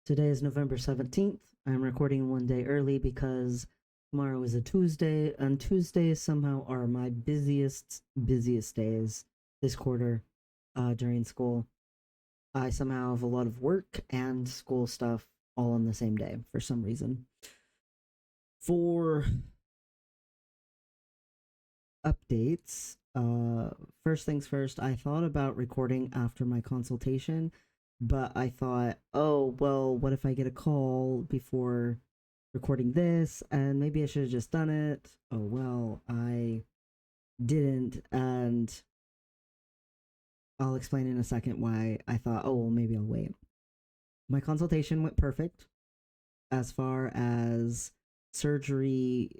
Today is November 17th. I'm recording one day early because tomorrow is a Tuesday, and Tuesdays somehow are my busiest days this quarter during school. I somehow have a lot of work and school stuff all on the same day for some reason. For updates, first things first, I thought about recording after my consultation, but I thought, oh, well, what if I get a call before recording this? And maybe I should have just done it. Oh, well, I didn't. And I'll explain in a second why I thought, oh, well, maybe I'll wait. My consultation went perfect as far as surgery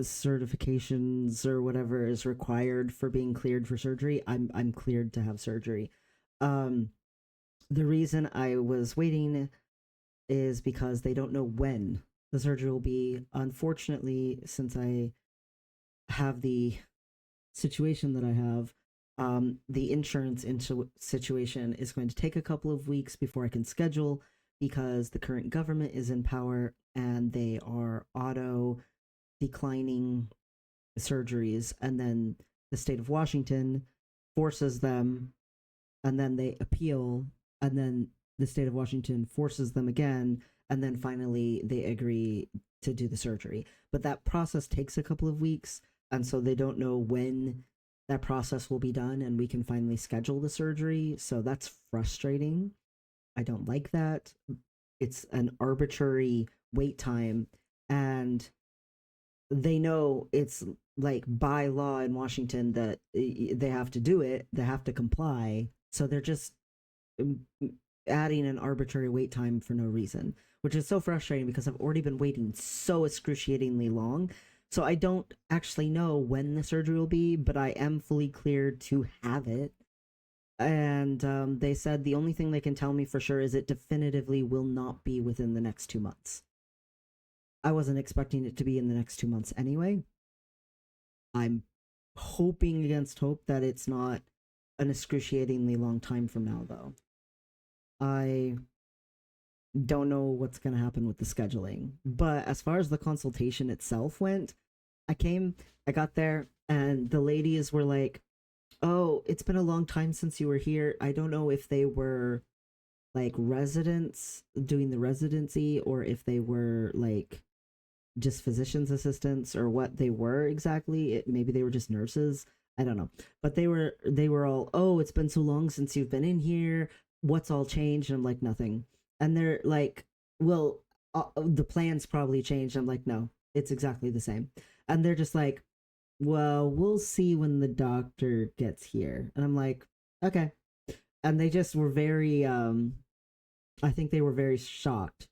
certifications or whatever is required for being cleared for surgery. I'm cleared to have surgery. Um, the reason I was waiting is because they don't know when the surgery will be. Unfortunately, since I have the situation that I have, the insurance situation is going to take a couple of weeks before I can schedule because the current government is in power and they are auto declining surgeries, and then the state of Washington forces them, and then they appeal, and then the state of Washington forces them again, and then finally they agree to do the surgery. But that process takes a couple of weeks, and so they don't know when that process will be done and we can finally schedule the surgery. So that's frustrating. I don't like that. It's an arbitrary wait time, and they know it's like by law in Washington that they have to do it, they have to comply. So they're just adding an arbitrary wait time for no reason, which is so frustrating because I've already been waiting so excruciatingly long. So I don't actually know when the surgery will be, but I am fully cleared to have it. And they said the only thing they can tell me for sure is it definitively will not be within the next 2 months. I wasn't expecting it to be in the next 2 months anyway. I'm hoping against hope that it's not an excruciatingly long time from now, though. I don't know what's going to happen with the scheduling. But as far as the consultation itself went, I got there, and the ladies were like, oh, it's been a long time since you were here. I don't know if they were like residents doing the residency or if they were like just physician's assistants or what they were exactly. Maybe they were just nurses. I don't know. But they were all, oh, it's been so long since you've been in here. What's all changed? And I'm like, nothing. And they're like, well, the plans probably changed. I'm like, no, it's exactly the same. And they're just like, well, we'll see when the doctor gets here. And I'm like, okay. And they just were very, I think they were very shocked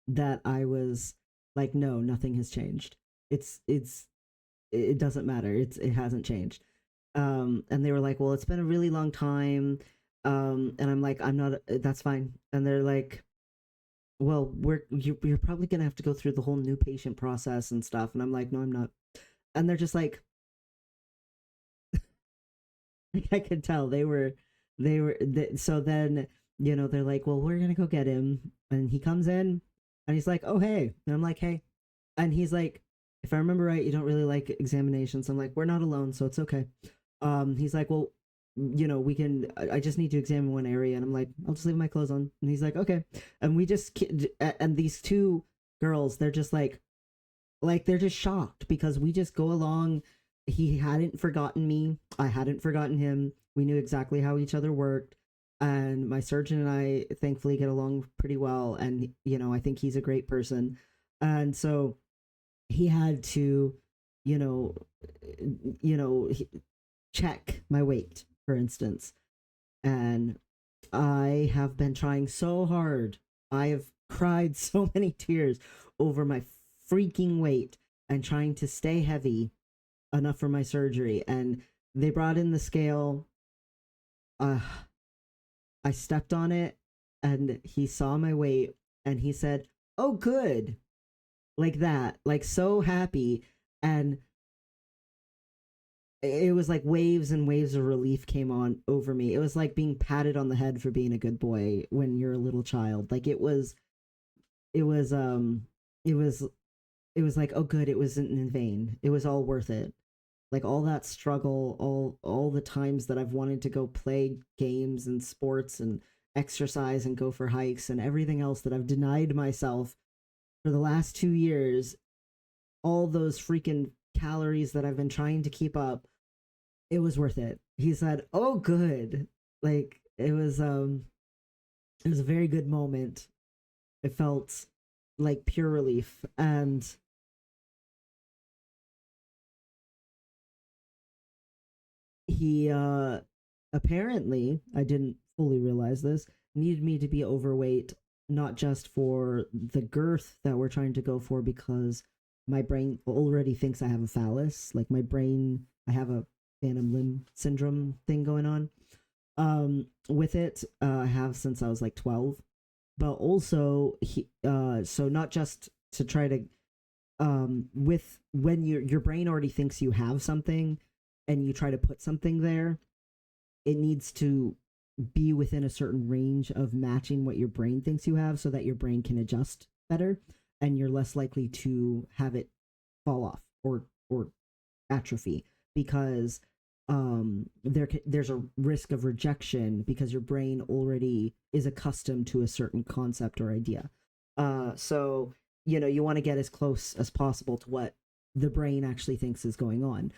that I was like, no, nothing has changed. It doesn't matter. It hasn't changed. And they were like, well, it's been a really long time. And I'm like, I'm not, that's fine. And they're like, well, you're probably going to have to go through the whole new patient process and stuff. And I'm like, no, I'm not. And they're just like I could tell so then, they're like, well, we're going to go get him. And he comes in and he's like, oh, hey. And I'm like, hey. And he's like, if I remember right, you don't really like examinations. I'm like, we're not alone, so it's okay. He's like, well, we can, I just need to examine one area. And I'm like, I'll just leave my clothes on. And he's like, okay. And and these two girls, they're just like, they're just shocked because we just go along. He hadn't forgotten me. I hadn't forgotten him. We knew exactly how each other worked. And my surgeon and I thankfully get along pretty well. And, I think he's a great person. And so he had to, you know, you know, check my weight, for instance. And I have been trying so hard. I have cried so many tears over my freaking weight and trying to stay heavy enough for my surgery. And they brought in the scale. Uh, I stepped on it and he saw my weight and he said, oh, good. Like that, like so happy. And it was like waves and waves of relief came on over me. It was like being patted on the head for being a good boy when you're a little child. Like it was it was it was like, oh good, it wasn't in vain. It was all worth it. Like all that struggle, all the times that I've wanted to go play games and sports and exercise and go for hikes and everything else that I've denied myself for the last 2 years, all those freaking calories that I've been trying to keep up, it was worth it. He said, "Oh, good." Like it was a very good moment. It felt like pure relief, and he apparently, I didn't fully realize this, needed me to be overweight, not just for the girth that we're trying to go for, because my brain already thinks I have a phallus. Like my brain, I have a phantom limb syndrome thing going on. With it, I have since I was like 12. But also, so not just to try to, with when your brain already thinks you have something, and you try to put something there, it needs to be within a certain range of matching what your brain thinks you have, so that your brain can adjust better, and you're less likely to have it fall off or atrophy, because there's a risk of rejection because your brain already is accustomed to a certain concept or idea. So you want to get as close as possible to what the brain actually thinks is going on.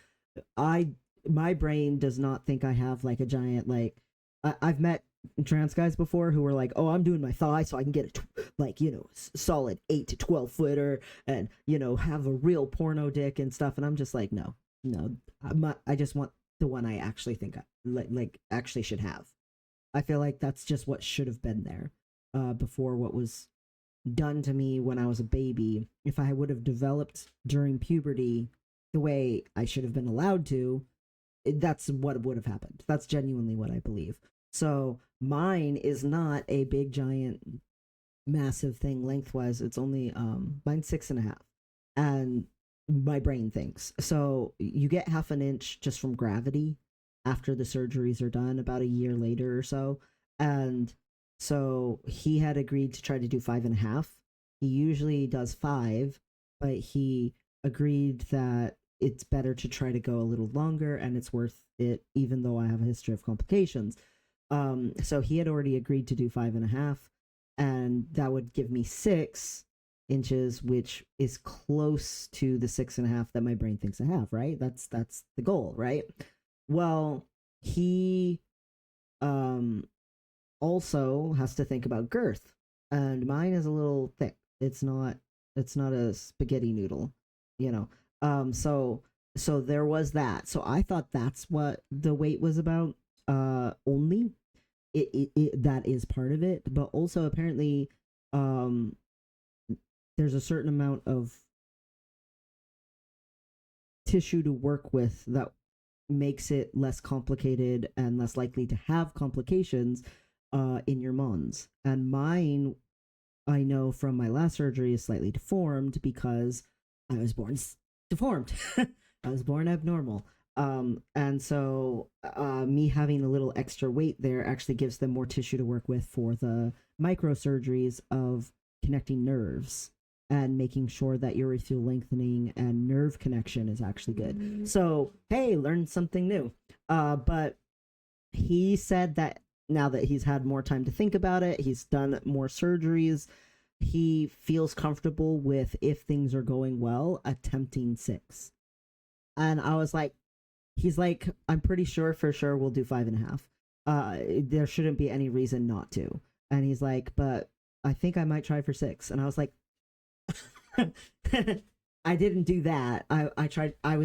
I My brain does not think I have like a giant, like, I've met trans guys before who were like, "Oh, I'm doing my thigh so I can get a like solid 8 to 12 footer, and have a real porno dick and stuff." And I'm just like, no, no, I just want the one I actually think I like actually should have. I feel like that's just what should have been there, before what was done to me when I was a baby. If I would have developed during puberty the way I should have been allowed to, that's what would have happened. That's genuinely what I believe. So mine is not a big giant massive thing lengthwise. It's only mine's 6.5, and my brain thinks so. You get half an inch just from gravity after the surgeries are done, about a year later or so, and so he had agreed to try to do 5.5. He usually does 5, but he agreed that it's better to try to go a little longer, and it's worth it, even though I have a history of complications. So he had already agreed to do 5.5, and that would give me 6 inches, which is close to the 6.5 that my brain thinks I have. Right? That's the goal, right? Well, he um also has to think about girth, and mine is a little thick. It's not a spaghetti noodle, you know. So there was that. So I thought that's what the weight was about. Only it that is part of it, but also apparently, um, there's a certain amount of tissue to work with that makes it less complicated and less likely to have complications in your mons. And mine, I know from my last surgery, is slightly deformed because I was born deformed. I was born abnormal. And so me having a little extra weight there actually gives them more tissue to work with for the microsurgeries of connecting nerves and making sure that urethral lengthening and nerve connection is actually good. So, hey, learned something new. But he said that now that he's had more time to think about it, he's done more surgeries, he feels comfortable with, if things are going well, attempting 6. And I was like, he's like, I'm pretty sure for sure we'll do 5.5. There shouldn't be any reason not to. And he's like, but I think I might try for 6. And I was like, I didn't do that. I tried. I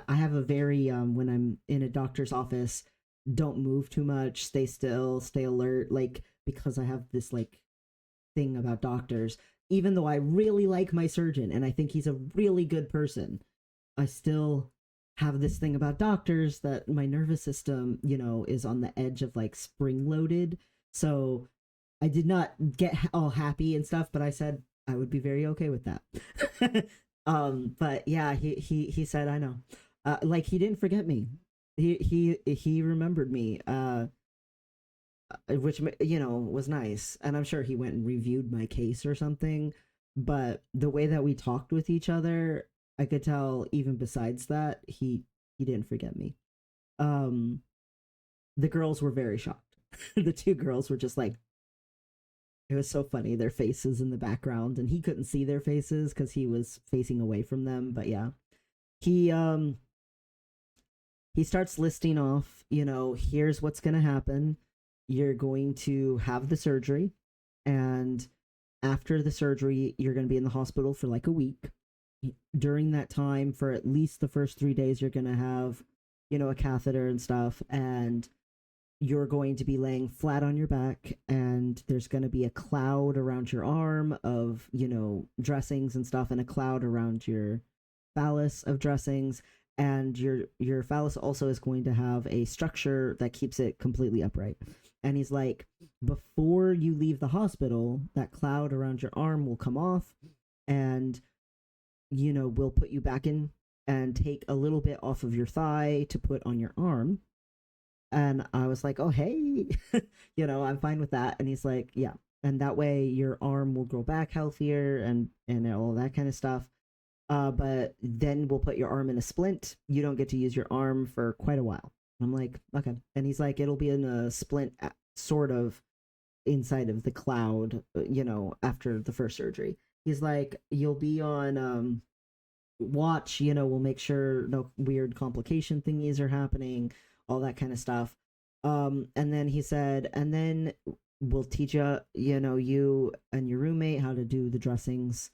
have a very, when I'm in a doctor's office, don't move too much, stay still, stay alert, like, because I have this like thing about doctors. Even though I really like my surgeon and I think he's a really good person, I still have this thing about doctors that my nervous system, is on the edge of like spring loaded. So I did not get all happy and stuff, but I said I would be very okay with that. But yeah, he said, I know. Like, he didn't forget me. he remembered me, which was nice, and I'm sure he went and reviewed my case or something. But the way that we talked with each other, I could tell. Even besides that, he didn't forget me. Um, the girls were very shocked. The two girls were just like, it was so funny, their faces in the background, and he couldn't see their faces because he was facing away from them. But yeah, he um he starts listing off, here's what's going to happen. You're going to have the surgery, and after the surgery, you're going to be in the hospital for like a week. During that time, for at least the first 3 days, you're going to have, a catheter and stuff, and you're going to be laying flat on your back, and there's going to be a cloud around your arm of, dressings and stuff, and a cloud around your phallus of dressings, and your phallus also is going to have a structure that keeps it completely upright. And he's like, before you leave the hospital, that cloud around your arm will come off, and we'll put you back in and take a little bit off of your thigh to put on your arm. And I was like, oh, hey, I'm fine with that. And he's like, yeah. And that way your arm will grow back healthier and all that kind of stuff. But then we'll put your arm in a splint. You don't get to use your arm for quite a while. I'm like, okay. And he's like, it'll be in a splint sort of inside of the cloud, after the first surgery. He's like, you'll be on watch, we'll make sure no weird complication thingies are happening, all that kind of stuff. And then he said, and then we'll teach you, you and your roommate how to do the dressings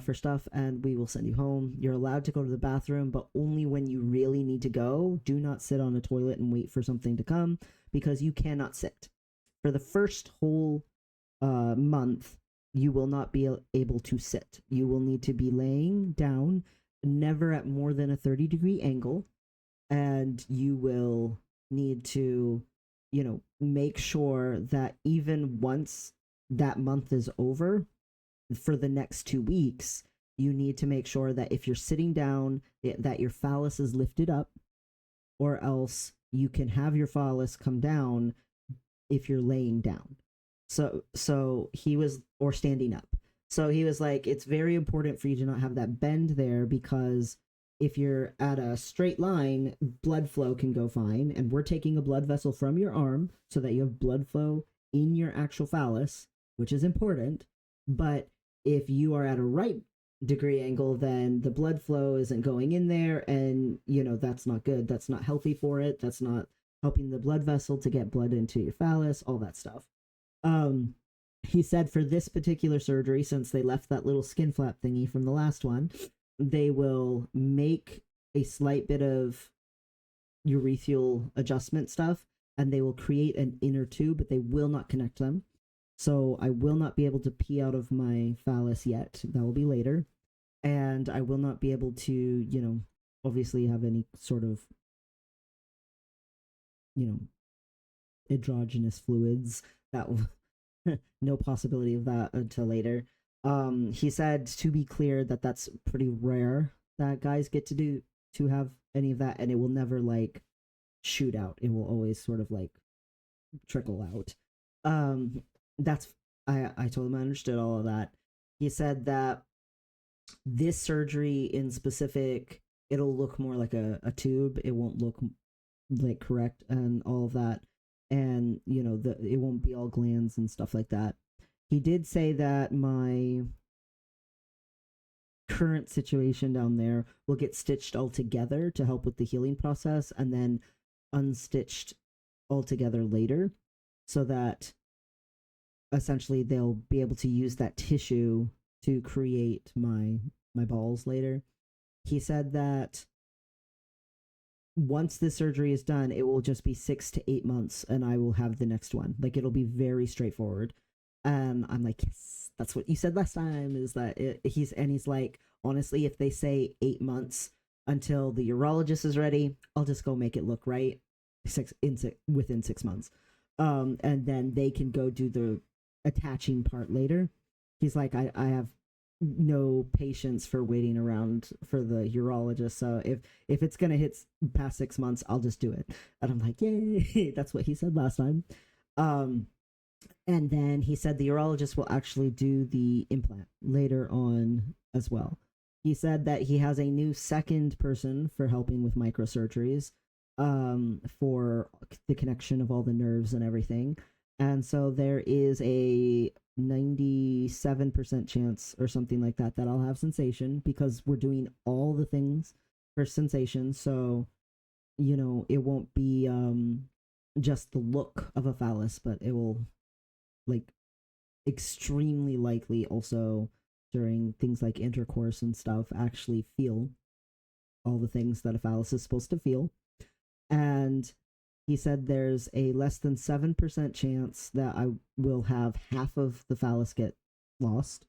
for stuff, and we will send you home. You're allowed to go to the bathroom, but only when you really need to go. Do not sit on a toilet and wait for something to come, because you cannot sit. For the first whole month, you will not be able to sit. You will need to be laying down, never at more than a 30-degree angle, and you will need to, make sure that even once that month is over, for the next 2 weeks, you need to make sure that if you're sitting down, that your phallus is lifted up, or else you can have your phallus come down if you're laying down. So he was, or standing up. So he was like, it's very important for you to not have that bend there, because if you're at a straight line, blood flow can go fine. And we're taking a blood vessel from your arm so that you have blood flow in your actual phallus, which is important. But if you are at a right degree angle, then the blood flow isn't going in there, and that's not good. That's not healthy for it. That's not helping the blood vessel to get blood into your phallus, all that stuff. He said for this particular surgery, since they left that little skin flap thingy from the last one, they will make a slight bit of urethral adjustment stuff, and they will create an inner tube, but they will not connect them. So I will not be able to pee out of my phallus yet. That will be later. And I will not be able to, obviously have any sort of, androgynous fluids. That no possibility of that until later. He said, to be clear, that that's pretty rare that guys get to have any of that, and it will never like shoot out. It will always sort of like trickle out. That's I told him I understood all of that. He said that this surgery in specific, it'll look more like a tube. It won't look like correct and all of that. And it won't be all glands and stuff like that. He did say that my current situation down there will get stitched all together to help with the healing process, and then unstitched altogether later, so that essentially they'll be able to use that tissue to create my balls later. He said that once this surgery is done, it will just be 6 to 8 months, and I will have the next one. Like, it'll be very straightforward. And I'm like, yes, that's what you said last time, is that he's like, honestly, if they say 8 months until the urologist is ready, I'll just go make it look right within 6 months. And then they can go do the attaching part later. He's like, I have no patience for waiting around for the urologist. So if it's gonna hit past 6 months, I'll just do it. And I'm like, yay! That's what he said last time. Um, and then he said the urologist will actually do the implant later on as well. He said that he has a new second person for helping with microsurgeries, for the connection of all the nerves and everything. And so there is a 97% chance or something like that that I'll have sensation because we're doing all the things for sensation. So, it won't be just the look of a phallus, but it will, like, extremely likely also during things like intercourse and stuff actually feel all the things that a phallus is supposed to feel. And he said there's a less than 7% chance that I will have half of the phallus get lost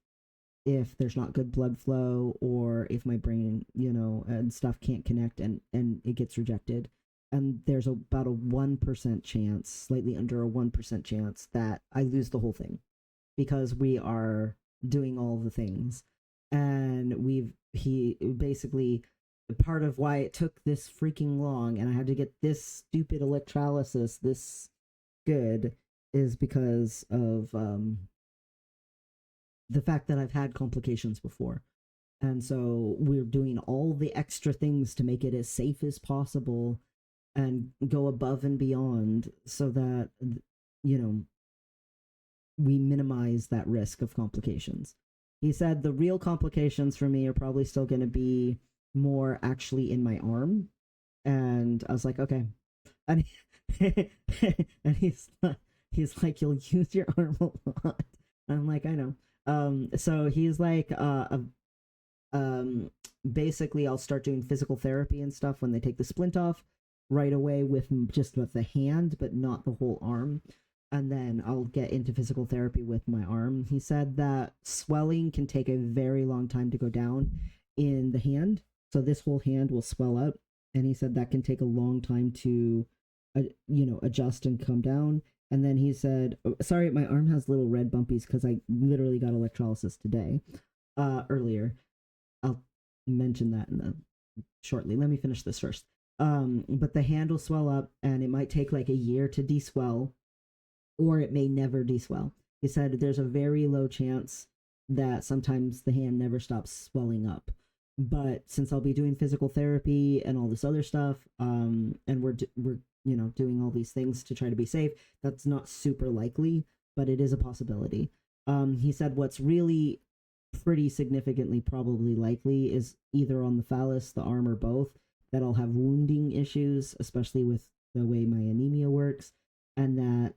if there's not good blood flow, or if my brain, and stuff can't connect, and it gets rejected. And there's about a 1% chance, slightly under a 1% chance, that I lose the whole thing because we are doing all the things. And he basically, part of why it took this freaking long and I had to get this stupid electrolysis this good is because of the fact that I've had complications before. And so we're doing all the extra things to make it as safe as possible and go above and beyond so that, you know, we minimize that risk of complications. He said the real complications for me are probably still going to be more actually in my arm. And I was like, okay. And and he's like, you'll use your arm a lot. I'm like, I know. So he's like, um, basically, I'll start doing physical therapy and stuff when they take the splint off right away with just with the hand, but not the whole arm. And then I'll get into physical therapy with my arm. He said that swelling can take a very long time to go down in the hand. So this whole hand will swell up. And he said that can take a long time to, adjust and come down. And then he said, oh, sorry, my arm has little red bumpies because I literally got electrolysis today, earlier. I'll mention that shortly. Let me finish this first. But the hand will swell up and it might take like a year to deswell, or it may never deswell. He said there's a very low chance that sometimes the hand never stops swelling up. But since I'll be doing physical therapy and all this other stuff, and we're doing all these things to try to be safe, that's not super likely, but it is a possibility. He said what's really pretty significantly probably likely is either on the phallus, the arm, or both, that I'll have wounding issues, especially with the way my anemia works, and that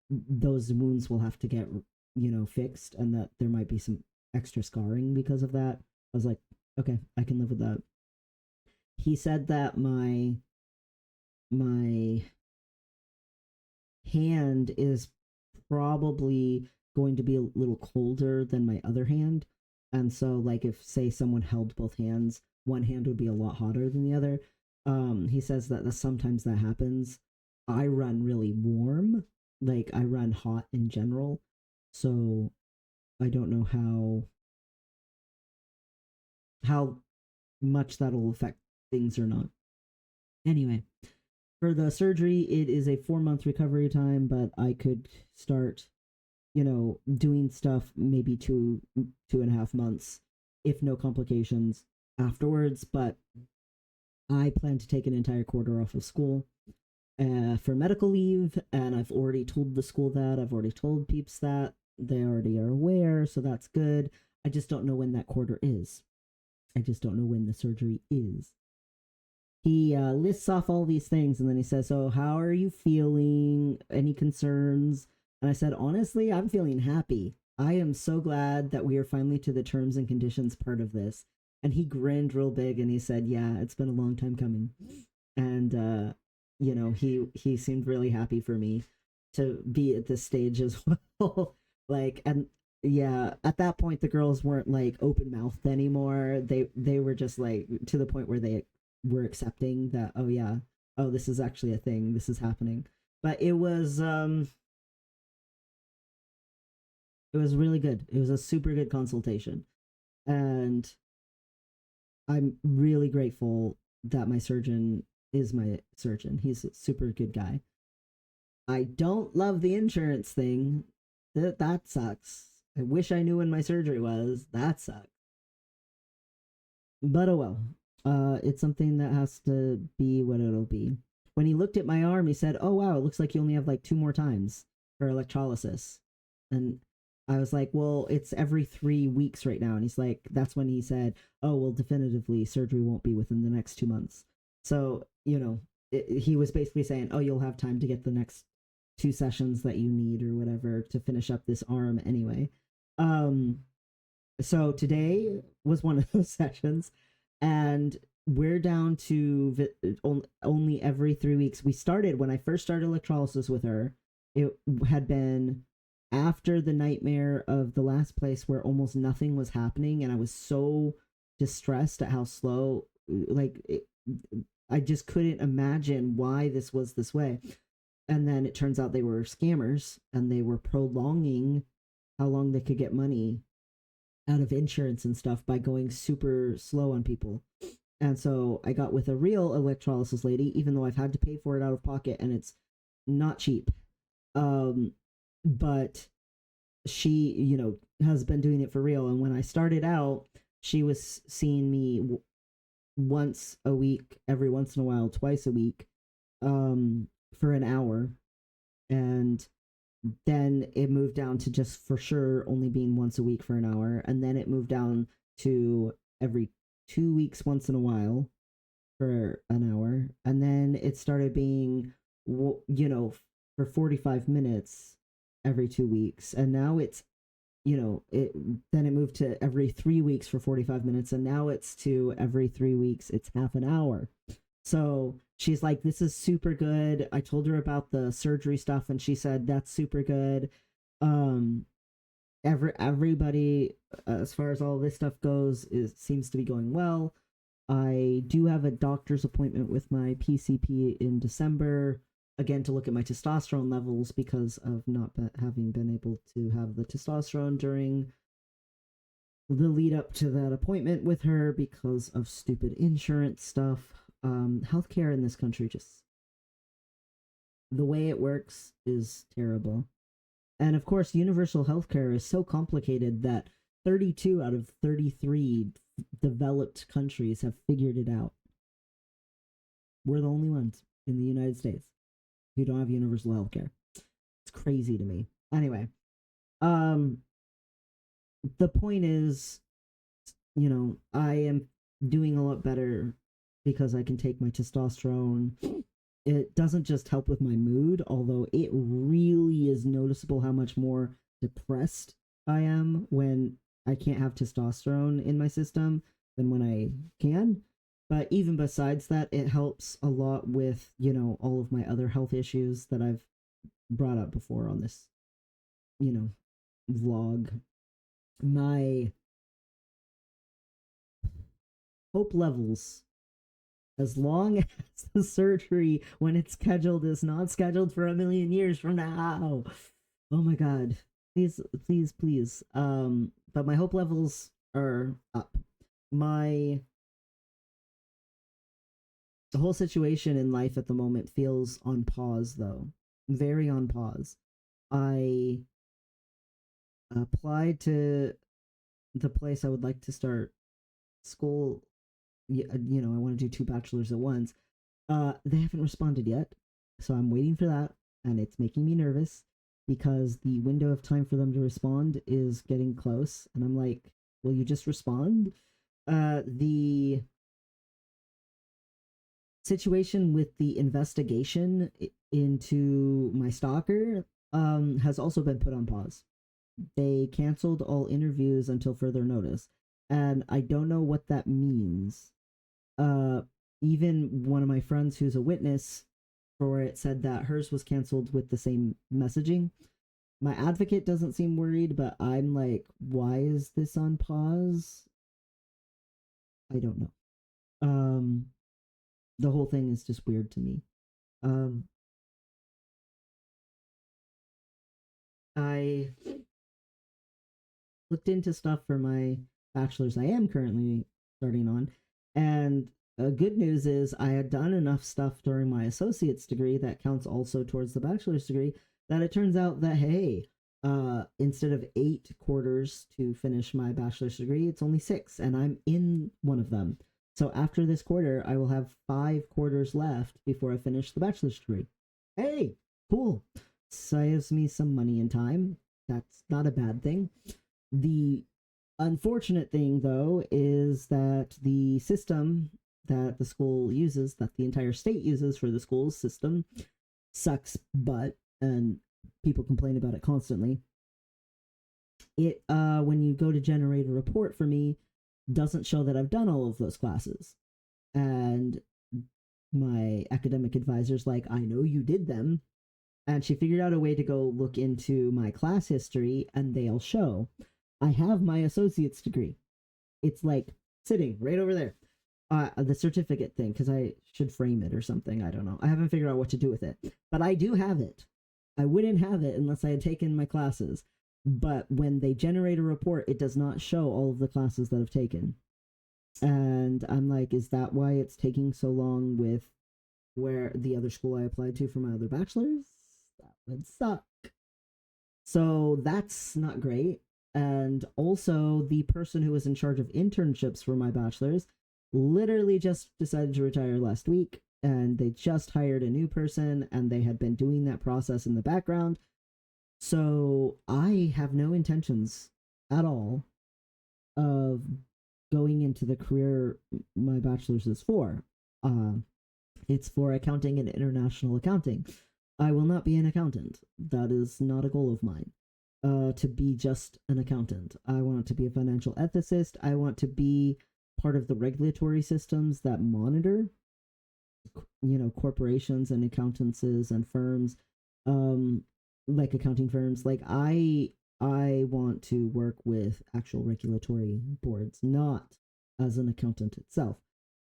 those wounds will have to get fixed, and that there might be some extra scarring because of that. I was like, okay, I can live with that. He said that my hand is probably going to be a little colder than my other hand. And so, like, if, say, someone held both hands, one hand would be a lot hotter than the other. He says that sometimes that happens. I run really warm. Like, I run hot in general. So I don't know how much that'll affect things or not. Anyway, for the surgery, it is a 4 month recovery time, but I could start, doing stuff maybe 2.5 months, if no complications afterwards. But I plan to take an entire quarter off of school for medical leave, and I've already told the school that. I've already told peeps that. They already are aware, so that's good. I just don't know when that quarter is. I just don't know when the surgery is. He lists off all these things, and then he says, so how are you feeling? Any concerns? And I said, honestly, I'm feeling happy. I am so glad that we are finally to the terms and conditions part of this. And he grinned real big and he said, yeah, it's been a long time coming. And he seemed really happy for me to be at this stage as well. Like, and yeah, at that point the girls weren't like open mouthed anymore. They were just like to the point where they were accepting that, oh yeah, oh, this is actually a thing, this is happening. But it was really good. It was a super good consultation. And I'm really grateful that my surgeon is my surgeon. He's a super good guy. I don't love the insurance thing. That sucks. I wish I knew when my surgery was. That sucks. But oh well. It's something that has to be what it'll be. When he looked at my arm, he said, "Oh wow, it looks like you only have like two more times for electrolysis." And I was like, "Well, it's every 3 weeks right now." And he's like, "That's when he said, oh well, definitively surgery won't be within the next 2 months." So he was basically saying, "Oh, you'll have time to get the next 2 sessions that you need or whatever to finish up this arm anyway." Um, so today was one of those sessions, and we're down to only every 3 weeks. We started when I first started electrolysis with her. It had been after the nightmare of the last place where almost nothing was happening, and I was so distressed at how slow, I just couldn't imagine why this was this way. And then it turns out they were scammers, and they were prolonging how long they could get money out of insurance and stuff by going super slow on people. And so I got with a real electrolysis lady, even though I've had to pay for it out of pocket, and it's not cheap. But she, has been doing it for real. And when I started out, she was seeing me once a week, every once in a while, twice a week, for an hour. And then it moved down to just for sure only being once a week for an hour. And then it moved down to every 2 weeks, once in a while, for an hour. And then it started being, for 45 minutes every 2 weeks. And now it's, then it moved to every 3 weeks for 45 minutes. And now it's to every 3 weeks, it's half an hour. So she's like, "This is super good." I told her about the surgery stuff, and she said, "That's super good." Um, everybody, as far as all this stuff goes, seems to be going well. I do have a doctor's appointment with my PCP in December, again to look at my testosterone levels because of not having been able to have the testosterone during the lead up to that appointment with her because of stupid insurance stuff. Healthcare in this country, just the way it works, is terrible. And of course, universal healthcare is so complicated that 32 out of 33 developed countries have figured it out. We're the only ones in the United States who don't have universal healthcare. It's crazy to me. Anyway, um, the point is, I am doing a lot better because I can take my testosterone. It doesn't just help with my mood, although it really is noticeable how much more depressed I am when I can't have testosterone in my system than when I can. But even besides that, it helps a lot with, all of my other health issues that I've brought up before on this, vlog. My hope levels, as long as the surgery, when it's scheduled, is not scheduled for a million years from now. Oh my god. Please, please, please. But my hope levels are up. The whole situation in life at the moment feels on pause, though. Very on pause. I applied to the place I would like to start school. I want to do 2 bachelors at once. They haven't responded yet, so I'm waiting for that, and it's making me nervous because the window of time for them to respond is getting close, and I'm like, will you just respond? The situation with the investigation into my stalker has also been put on pause. They canceled all interviews until further notice, and I don't know what that means. Even one of my friends who's a witness for it said that hers was canceled with the same messaging. My advocate doesn't seem worried, but I'm like, why is this on pause? I don't know. The whole thing is just weird to me. Um, I looked into stuff for my bachelor's I am currently starting on. And good news is I had done enough stuff during my associate's degree that counts also towards the bachelor's degree, that it turns out that, hey, instead of 8 quarters to finish my bachelor's degree, it's only 6, and I'm in one of them. So after this quarter, I will have 5 quarters left before I finish the bachelor's degree. Hey, cool. Saves me some money and time. That's not a bad thing. The unfortunate thing, though, is that the system that the school uses, that the entire state uses for the school system, sucks butt, and people complain about it constantly. It when you go to generate a report for me, doesn't show that I've done all of those classes. And my academic advisor's like, I know you did them. And she figured out a way to go look into my class history, and they'll show I have my associate's degree. It's like sitting right over there. The certificate thing, because I should frame it or something. I don't know. I haven't figured out what to do with it. But I do have it. I wouldn't have it unless I had taken my classes. But when they generate a report, it does not show all of the classes that I've taken. And I'm like, is that why it's taking so long with where the other school I applied to for my other bachelor's? That would suck. So that's not great. And also, the person who was in charge of internships for my bachelor's literally just decided to retire last week, and they just hired a new person, and they had been doing that process in the background. So I have no intentions at all of going into the career my bachelor's is for. It's for accounting and international accounting. I will not be an accountant. That is not a goal of mine. To be just an accountant. I want to be a financial ethicist. I want to be part of the regulatory systems that monitor, corporations and accountancies and firms, like accounting firms. Like I want to work with actual regulatory boards, not as an accountant itself.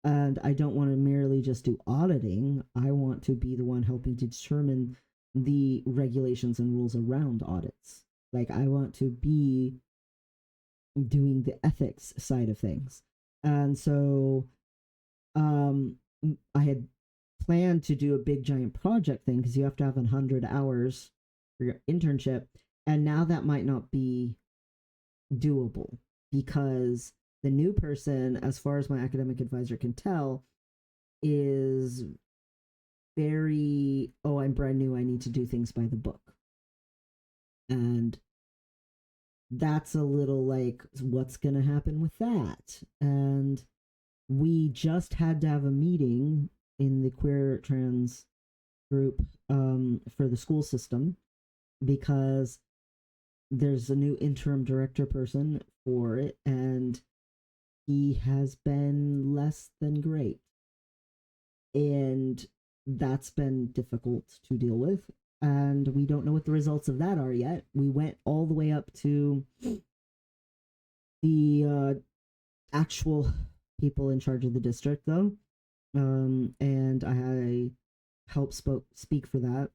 And I don't want to merely just do auditing. I want to be the one helping to determine the regulations and rules around audits. Like, I want to be doing the ethics side of things. And so I had planned to do a big giant project thing, because you have to have 100 hours for your internship. And now that might not be doable, because the new person, as far as my academic advisor can tell, is very, oh, I'm brand new, I need to do things by the book. And that's a little like, what's going to happen with that? And we just had to have a meeting in the queer trans group for the school system, because there's a new interim director person for it, and he has been less than great. And that's been difficult to deal with. And we don't know what the results of that are yet. We went all the way up to the actual people in charge of the district, though. And I helped speak for that.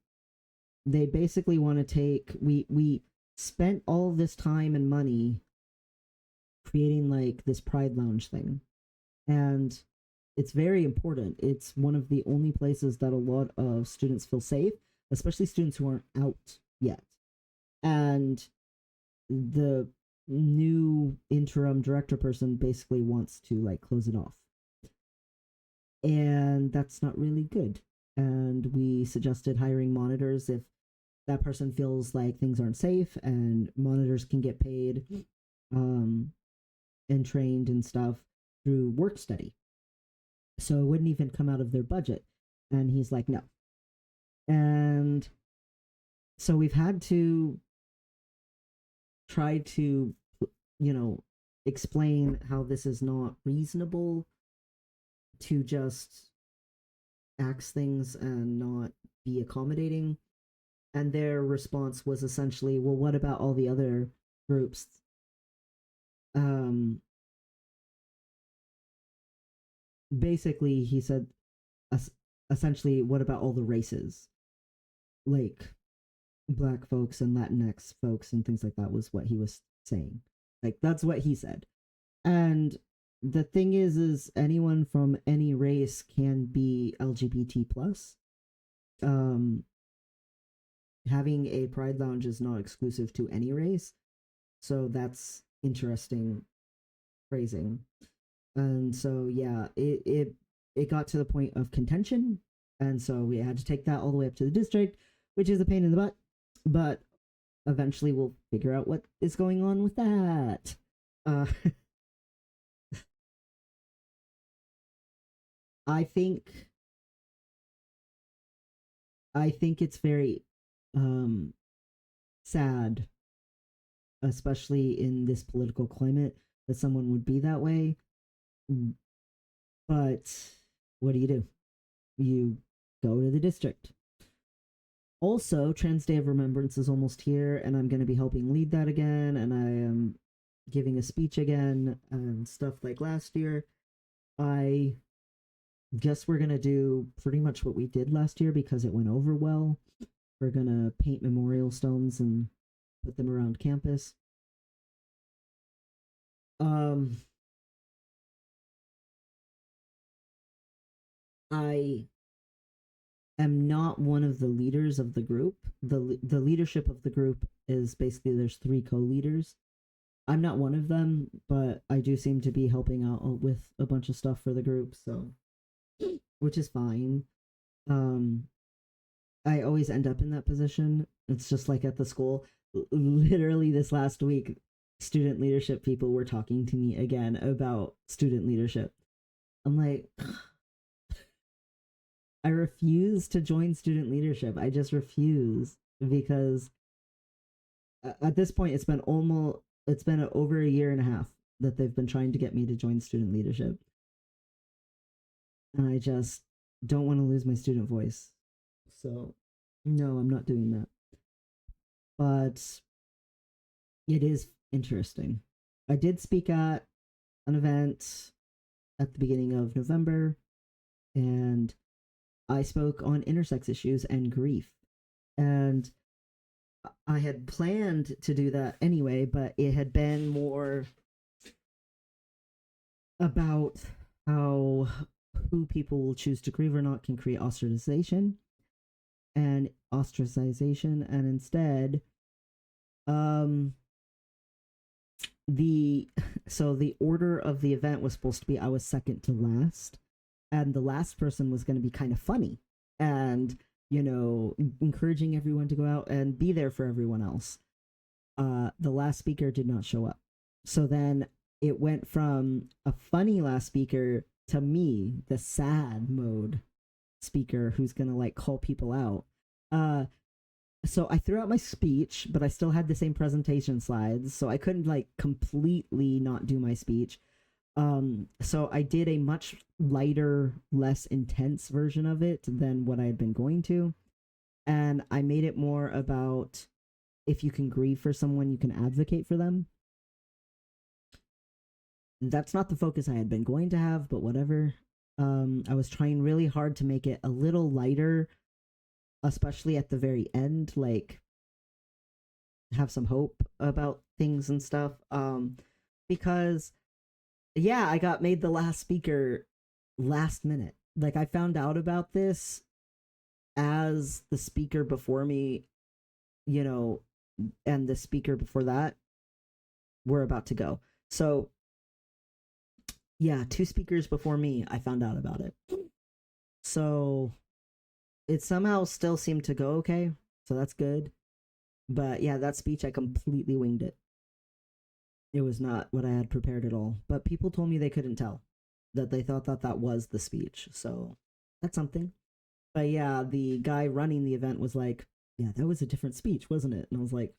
They basically want to take, we spent all this time and money creating like this Pride Lounge thing. And it's very important. It's one of the only places that a lot of students feel safe, especially students who aren't out yet. And the new interim director person basically wants to like close it off. And that's not really good. And we suggested hiring monitors if that person feels like things aren't safe, and monitors can get paid and trained and stuff through work study. So it wouldn't even come out of their budget. And he's like, no. And so we've had to try to, explain how this is not reasonable to just axe things and not be accommodating. And their response was essentially, well, what about all the other groups? Basically, he said, essentially, what about all the races? Like, Black folks and Latinx folks and things like that was what he was saying. Like, that's what he said. And the thing is anyone from any race can be LGBT plus. Um, Having a pride lounge is not exclusive to any race, so that's interesting phrasing. And so yeah, it got to the point of contention, and so we had to take that all the way up to the district, which is a pain in the butt, but eventually we'll figure out what is going on with that. uh I think it's very um sad, especially in this political climate, that someone would be that way. But what do? You go to the district. Also, Trans Day of Remembrance is almost here, and I'm going to be helping lead that again, and I am giving a speech again and stuff like last year. I guess we're going to do pretty much what we did last year because it went over well. We're going to paint memorial stones and put them around campus. Um, I am not one of the leaders of the group. The leadership of the group is basically there's three co-leaders. I'm not one of them, but I do seem to be helping out with a bunch of stuff for the group, so which is fine. Um I always end up in that position. It's just like at the school. Literally this last week, student leadership people were talking to me again about student leadership. I'm like, I refuse to join student leadership. I just refuse because at this point it's been over a year and a half that they've been trying to get me to join student leadership. And I just don't want to lose my student voice. So, no, I'm not doing that. But it is interesting. I did speak at an event at the beginning of November, and I spoke on intersex issues and grief. And I had planned to do that anyway, but it had been more about how who people will choose to grieve or not can create ostracization, and instead um the the order of the event was supposed to be I was second to last, and the last person was going to be kind of funny and encouraging everyone to go out and be there for everyone else. The last speaker did not show up, so then it went from a funny last speaker to me, the sad mode speaker who's gonna like call people out. uh so I threw out my speech, but I still had the same presentation slides, so I couldn't like completely not do my speech. So I did a much lighter, less intense version of it than what I had been going to, and I made it more about if you can grieve for someone, you can advocate for them. That's not the focus I had been going to have, but whatever. I was trying really hard to make it a little lighter, especially at the very end, like have some hope about things and stuff. Because yeah, I got made the last speaker last minute. Like I found out about this as the speaker before me, you know, and the speaker before that were about to go. So yeah, two speakers before me, I found out about it. So it somehow still seemed to go okay. So that's good. But yeah, that speech, I completely winged it. It was not what I had prepared at all. But people told me they couldn't tell, that they thought that that was the speech. So that's something. But yeah, the guy running the event was like, yeah, that was a different speech, wasn't it? And I was like,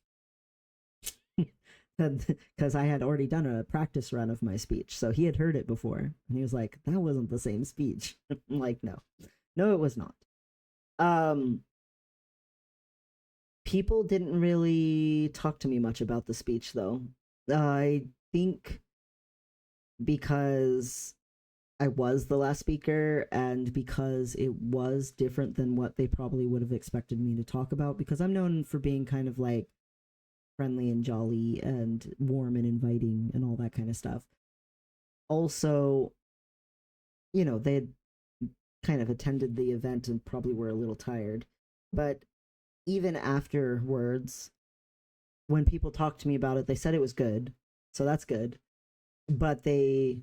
because I had already done a practice run of my speech. So he had heard it before. And he was like, that wasn't the same speech. I'm like, no, it was not. Um, People didn't really talk to me much about the speech, though. I think because I was the last speaker and because it was different than what they probably would have expected me to talk about, because I'm known for being kind of like friendly and jolly and warm and inviting and all that kind of stuff. also, they had kind of attended the event and probably were a little tired. But even afterwards, when people talked to me about it, they said it was good. So that's good. But they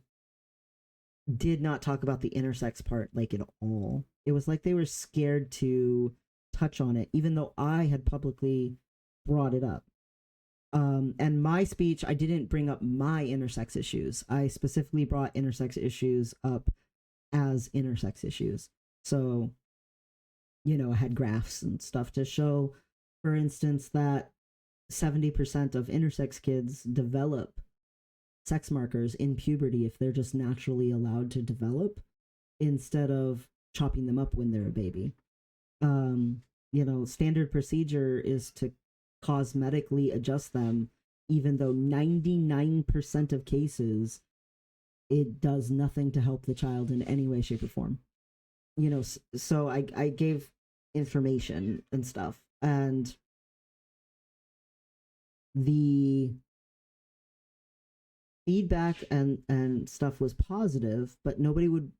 did not talk about the intersex part like at all. It was like they were scared to touch on it, even though I had publicly brought it up. And my speech, I didn't bring up my intersex issues. I specifically brought intersex issues up as intersex issues. So, I had graphs and stuff to show, for instance, that 70% of intersex kids develop sex markers in puberty if they're just naturally allowed to develop instead of chopping them up when they're a baby. Standard procedure is to cosmetically adjust them, even though 99% of cases it does nothing to help the child in any way, shape, or form. So I gave information and stuff, and the feedback and stuff was positive, but nobody would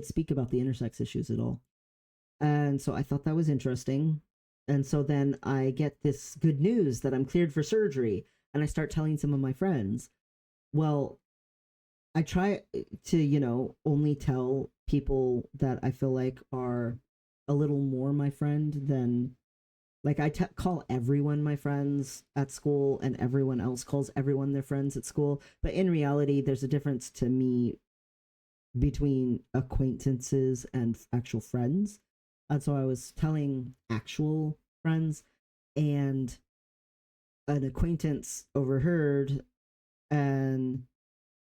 speak about the intersex issues at all. And so I thought that was interesting. And so then I get this good news that I'm cleared for surgery, and I start telling some of my friends. Well, I try to, only tell people that I feel like are a little more my friend than, like, call everyone my friends at school, and everyone else calls everyone their friends at school. But in reality, there's a difference to me between acquaintances and actual friends. And so I was telling actual friends, and an acquaintance overheard, and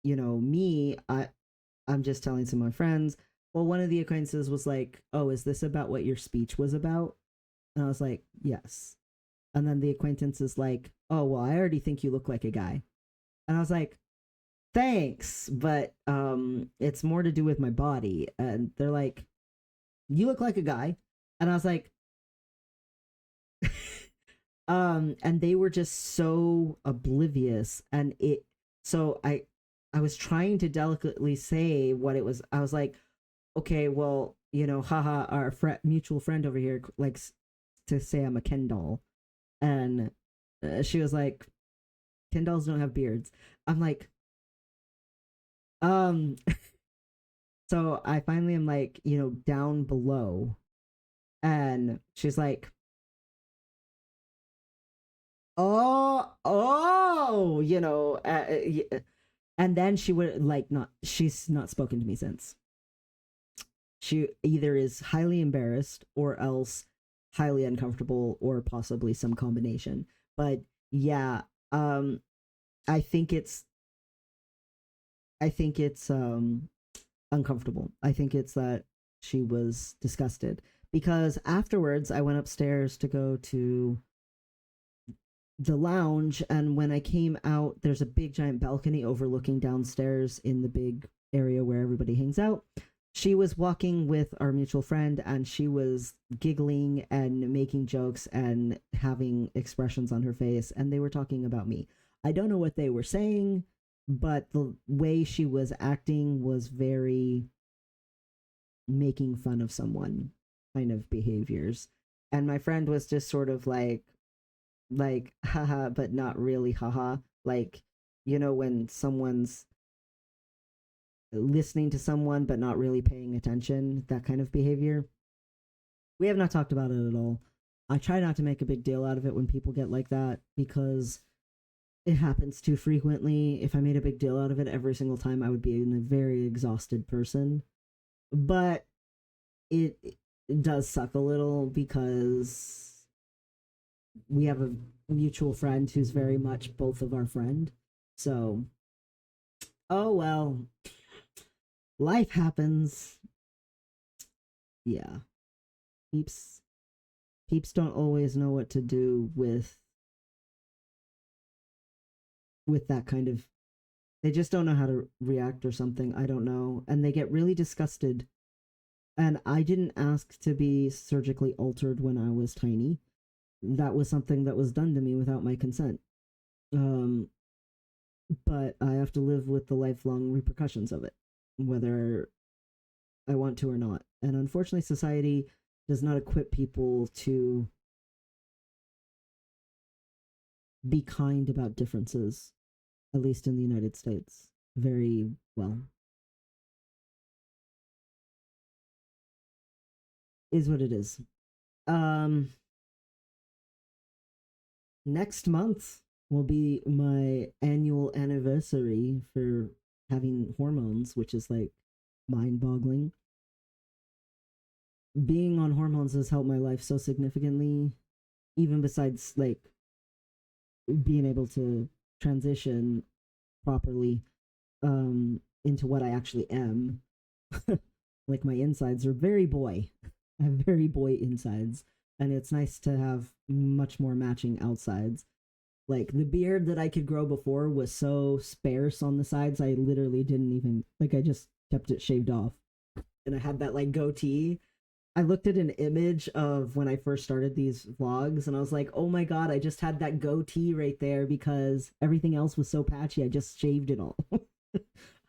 I'm just telling some of my friends. Well, one of the acquaintances was like, "Oh, is this about what your speech was about?" And I was like, "Yes." And then the acquaintance is like, "Oh, well, I already think you look like a guy." And I was like, "Thanks, but it's more to do with my body." And they're like, "You look like a guy." And I was like, and they were just so oblivious, and I was trying to delicately say what it was. I was like, okay, well, haha, our mutual friend over here likes to say I'm a Ken doll. And she was like, Ken dolls don't have beards. I'm like, um, so I finally am like, down below. And she's like, oh, and then she would like not, she's not spoken to me since. She either is highly embarrassed or else highly uncomfortable or possibly some combination. But yeah, I think it's uncomfortable. I think it's that she was disgusted, because afterwards I went upstairs to go to the lounge, and when I came out, there's a big giant balcony overlooking downstairs in the big area where everybody hangs out. She was walking with our mutual friend, and she was giggling and making jokes and having expressions on her face, and they were talking about me. I don't know what they were saying, but the way she was acting was very making fun of someone kind of behaviors. And my friend was just sort of like haha, but not really haha. Like, when someone's listening to someone but not really paying attention, that kind of behavior. We have not talked about it at all. I try not to make a big deal out of it when people get like that, because it happens too frequently. If I made a big deal out of it every single time, I would be a very exhausted person. But it does suck a little, because we have a mutual friend who's very much both of our friend. So, oh well, life happens. Yeah, peeps peeps don't always know what to do with that kind of, they just don't know how to react or something. I don't know, and they get really disgusted. And I didn't ask to be surgically altered when I was tiny. That was something that was done to me without my consent. Um, but I have to live with the lifelong repercussions of it, whether I want to or not. And unfortunately, society does not equip people to be kind about differences, at least in the United States, very well. Is what it is. Um, Next month will be my annual anniversary for having hormones, which is like mind boggling. Being on hormones has helped my life so significantly, even besides like being able to transition properly into what I actually am. Like my insides are very boy. I have very boy insides, and it's nice to have much more matching outsides. Like the beard that I could grow before was so sparse on the sides, I literally didn't even like I just kept it shaved off. And I had that like goatee. I looked at an image of when I first started these vlogs and I was like, "Oh my god, I just had that goatee right there because everything else was so patchy. I just shaved it all."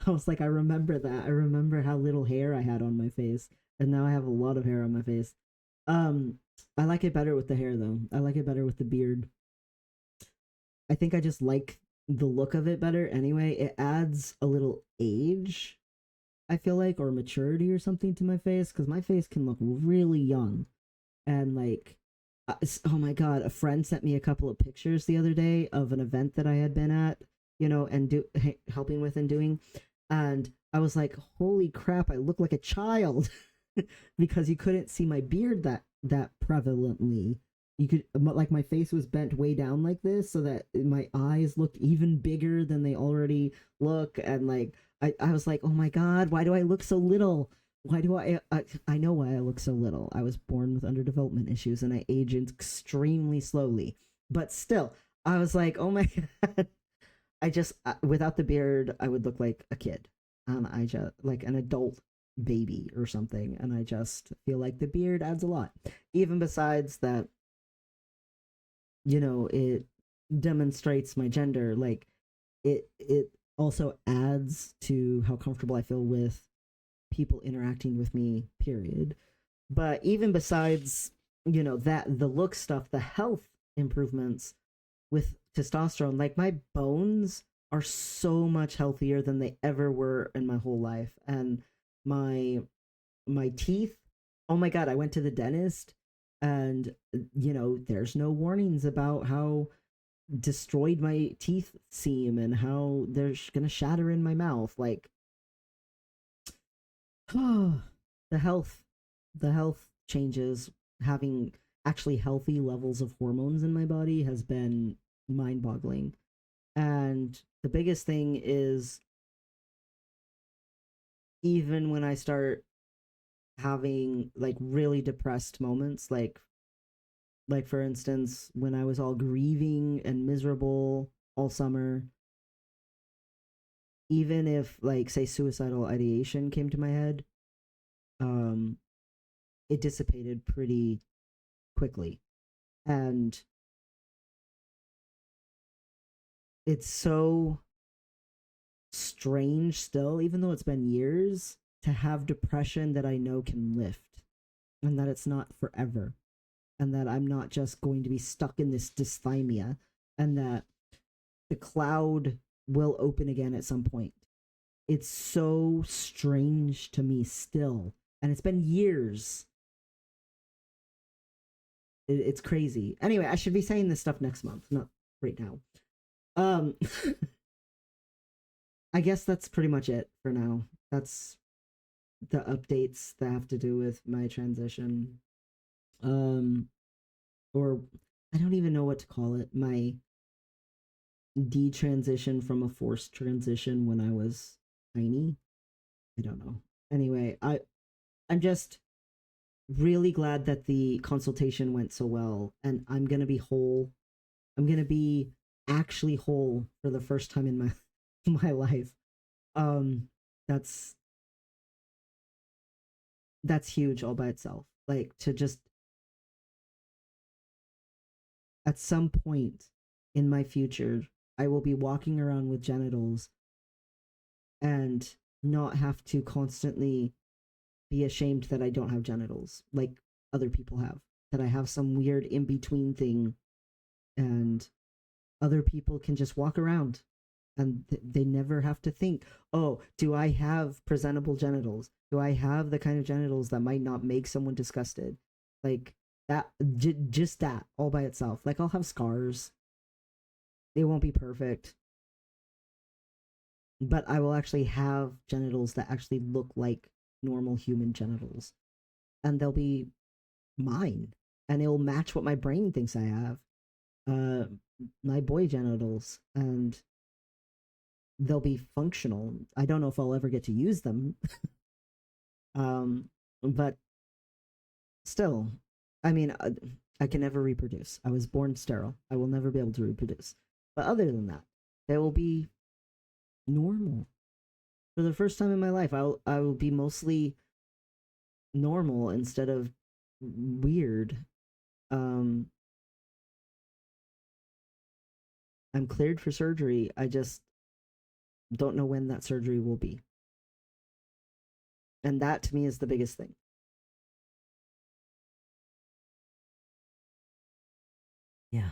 I was like, I remember that. I remember how little hair I had on my face, and now I have a lot of hair on my face. Um, I like it better with the hair though. I like it better with the beard. I think I just like the look of it better anyway. It adds a little age, I feel like, or maturity or something to my face because my face can look really young. And like, oh my god, a friend sent me a couple of pictures the other day of an event that I had been at, and helping with and doing, and I was like, holy crap, I look like a child because you couldn't see my beard that prevalently. You could like my face was bent way down like this so that my eyes looked even bigger than they already look, and like I was like, oh my god, why do I look so little? Why do I know why I look so little. I was born with underdevelopment issues and I age extremely slowly. But still, I was like, oh my god. I just without the beard, I would look like a kid. I just like an adult baby or something, and I just feel like the beard adds a lot. Even besides that, it demonstrates my gender. Like it also adds to how comfortable I feel with people interacting with me. Period. But even besides, that the look stuff, the health improvements with testosterone, like my bones are so much healthier than they ever were in my whole life. And my my teeth, oh my god, I went to the dentist and there's no warnings about how destroyed my teeth seem and how they're gonna shatter in my mouth. Like, the health, the health changes, having actually healthy levels of hormones in my body has been mind boggling. And the biggest thing is, even when I start having like really depressed moments, like for instance, when I was all grieving and miserable all summer, even if like say suicidal ideation came to my head, um it dissipated pretty quickly. And it's so strange still, even though it's been years, to have depression that I know can lift and that it's not forever and that I'm not just going to be stuck in this dysthymia and that the cloud will open again at some point. It's so strange to me still. And it's been years. It's crazy. Anyway, I should be saying this stuff next month, not right now. Um I guess that's pretty much it for now. That's the updates that have to do with my transition. Um, or I don't even know what to call it. My detransition from a forced transition when I was tiny. I don't know. Anyway, I'm just really glad that the consultation went so well, and I'm gonna be whole. I'm gonna be actually whole for the first time in my my life. Um, that's that's huge all by itself. Like to just at some point in my future, I will be walking around with genitals and not have to constantly be ashamed that I don't have genitals like other people have. That I have some weird in between thing, and other people can just walk around and they never have to think, oh, do I have presentable genitals? Do I have the kind of genitals that might not make someone disgusted? Like that, just that all by itself. Like I'll have scars. They won't be perfect, but I will actually have genitals that actually look like normal human genitals. And they'll be mine. And it'll match what my brain thinks I have. Uh, my boy genitals. And they'll be functional. I don't know if I'll ever get to use them. But still, I mean, I can never reproduce. I was born sterile. I will never be able to reproduce. But other than that, they will be normal. For the first time in my life, I will be mostly normal instead of weird. Um, I'm cleared for surgery. I just don't know when that surgery will be. And that to me is the biggest thing. Yeah.